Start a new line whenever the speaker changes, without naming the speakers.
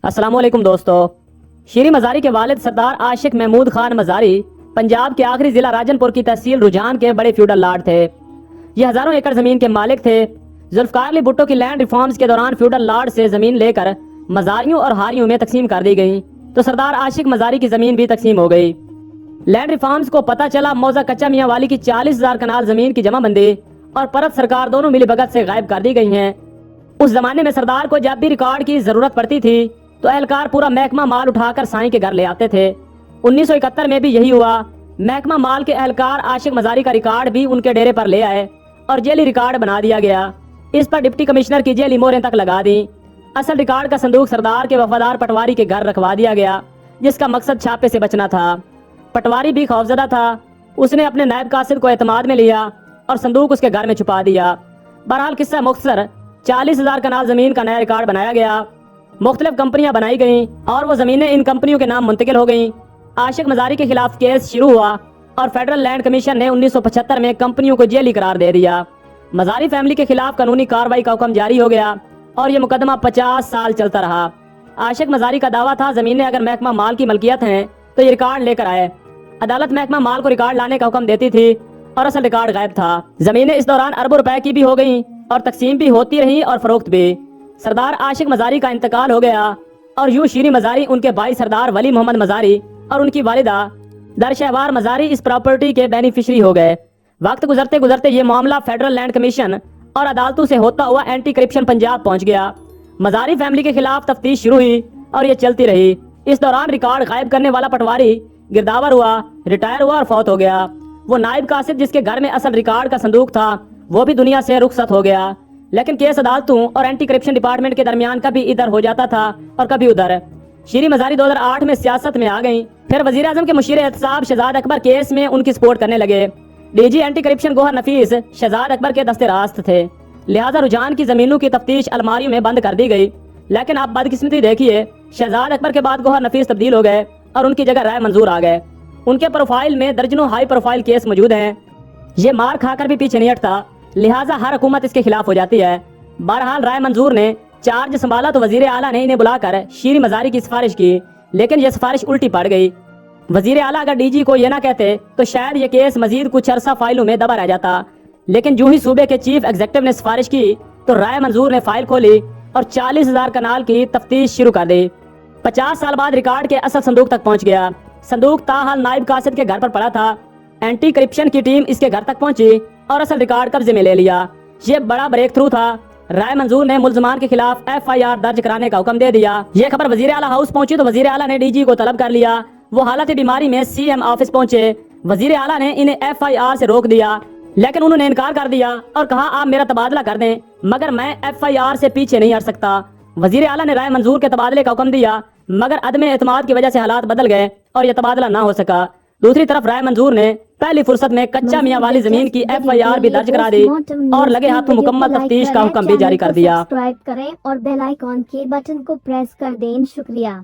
अस्सलाम वालेकुम दोस्तों। शीरी मज़ारी के वालिद सरदार आशिक महमूद खान मज़ारी पंजाब के आखिरी जिला राजनपुर की तहसील रुझान के बड़े फ्यूडल लॉर्ड थे। ये हजारों एकड़ जमीन के मालिक थे। जुल्फकार अली भुट्टो की लैंड रिफॉर्म्स के दौरान फ्यूडल लॉर्ड से जमीन लेकर मज़ारियों और हारियों में तकसीम कर दी गई, तो सरदार आशिक मज़ारी की जमीन भी तकसीम हो गई। लैंड रिफॉर्म्स को पता चला मौजा कच्चा मियाँ वाली की 40,000 कनाल जमीन की जमाबंदी और परत सरकार दोनों मिलीभगत से गायब कर दी गई हैं। उस जमाने में सरदार को जब भी रिकॉर्ड की जरूरत पड़ती थी तो एहलकार पूरा महकमा माल उठाकर साईं के घर ले आते थे। 1971 में भी यही हुआ। महकमा माल के एहलकार आशिक मज़ारी का रिकॉर्ड भी उनके डेरे पर ले आए और जेली रिकॉर्ड बना दिया गया। इस पर डिप्टी कमिश्नर की जेली मोहरें तक लगा दी। असल रिकॉर्ड का संदूक सरदार के वफादार पटवारी के घर रखवा दिया गया, जिसका मकसद छापे से बचना था। पटवारी भी खौफजदा था। उसने अपने नायब कासिद को एतमाद में लिया और संदूक उसके घर में छुपा दिया। बहरहाल किस्सा मुख्तसर 40,000 कनाल जमीन का नया रिकॉर्ड बनाया गया। मुख्तलिफ कंपनियां बनाई गईं और वो जमीनें इन कंपनियों के नाम मुंतकिल हो गईं। आशिक मज़ारी के खिलाफ केस शुरू हुआ और फेडरल लैंड कमीशन ने 1975 में कंपनियों को जेली करार दे दिया। मज़ारी फैमिली के खिलाफ कानूनी कार्रवाई का हुक्म जारी हो गया और ये मुकदमा 50 साल चलता रहा। आशिक मज़ारी का दावा था जमीनें अगर महकमा माल की मलकियत हैं तो ये रिकॉर्ड लेकर आए। अदालत महकमा माल को रिकॉर्ड लाने का हुक्म देती थी और असल रिकॉर्ड गायब था। जमीनें इस दौरान अरबों रुपए की भी हो गईं और तकसीम भी होती रही और फरोख्त भी। सरदार आशिक मज़ारी का इंतकाल हो गया और यूं शीरी मज़ारी, उनके भाई सरदार वली मोहम्मद मज़ारी और उनकी वालिदा दरशहवार मज़ारी इस प्रॉपर्टी के बेनिफिशरी हो गए। वक्त गुजरते गुजरते ये मामला फेडरल लैंड कमीशन और अदालतों से होता हुआ एंटी करप्शन पंजाब पहुंच गया। मज़ारी फैमिली के खिलाफ तफ्तीश शुरू हुई और ये चलती रही। इस दौरान रिकॉर्ड गायब करने वाला पटवारी गिरदावर हुआ, रिटायर हुआ और फौत हो गया। वो नायब कासिद जिसके घर में असल रिकॉर्ड का संदूक था वो भी दुनिया से रुखसत हो गया। लेकिन केस अदालतों और एंटी करप्शन डिपार्टमेंट के दरमियान कभी इधर हो जाता था और कभी उधर। शीरी मज़ारी 2008 में सियासत में आ गईं। फिर वजीर आजम के मुशीर एहतसाब शहजाद अकबर केस में उनकी सपोर्ट करने लगे। डीजी एंटी करप्शन गौहर नफीस शहजाद अकबर के दस्ते रास्त थे। लिहाजा रुझान की जमीनों की तफ्तीश अलमारियों में बंद कर दी गई। लेकिन आप बदकिस्मती देखिए, शहजाद अकबर के बाद गौहर नफीस तब्दील हो गए और उनकी जगह राय मंजूर आ गए। उनके प्रोफाइल में दर्जनों हाई प्रोफाइल केस मौजूद हैं। ये मार खाकर भी पीछे नहीं हटता, लिहाजा हर हुकूमत इसके खिलाफ हो जाती है। बहरहाल राय मंजूर ने चार्ज संभाला तो वजीर आला ने इन्हें बुलाकर शीरी मज़ारी की सिफारिश की, लेकिन यह सिफारिश उल्टी पड़ गई। वजीर आला अगर डीजी को यह ना कहते तो शायद ये केस मजीद कुछ अरसा फाइलों में दबा रह जाता। लेकिन जो ही सूबे के चीफ एग्जीक्यूटिव ने सिफारिश की तो राय मंजूर ने फाइल खोली और 40,000 कनाल की तफ्तीश शुरू कर दी। 50 साल बाद रिकॉर्ड के असल संदूक तक पहुंच गया। संदूक ताहाल नायब कासिद के घर पर पड़ा था। एंटी करप्शन की टीम इसके घर तक पहुंची और असल रिकॉर्ड कब्जे में ले लिया। ये बड़ा ब्रेक थ्रू था। राय मंजूर ने मुल्जमान के खिलाफ FIR दर्ज कराने का हुक्म दे दिया। ये खबर वजीर आला हाउस पहुंची तो वजीर आला ने डीजी को तलब कर लिया। वो हालत बीमारी में CM ऑफिस पहुंचे। वजीर आला ने इन्हें FIR से रोक दिया, लेकिन उन्होंने इनकार कर दिया और कहा आप मेरा तबादला कर दें, मगर मैं FIR से पीछे नहीं हट सकता। वजीर आला ने राय मंजूर के तबादले का हुक्म दिया, मगर अदम एतमाद की वजह से हालात बदल गए और यह तबादला ना हो सका। दूसरी तरफ राय मंजूर ने पहली फुर्सत में कच्चा मियाँ वाली जमीन की FIR भी दर्ज करा दी और लगे हाथों मुकम्मल तफ्तीश का हुक्म भी जारी कर दिया।
सब्सक्राइब करें और बेल आइकॉन के बटन को प्रेस कर दें। शुक्रिया।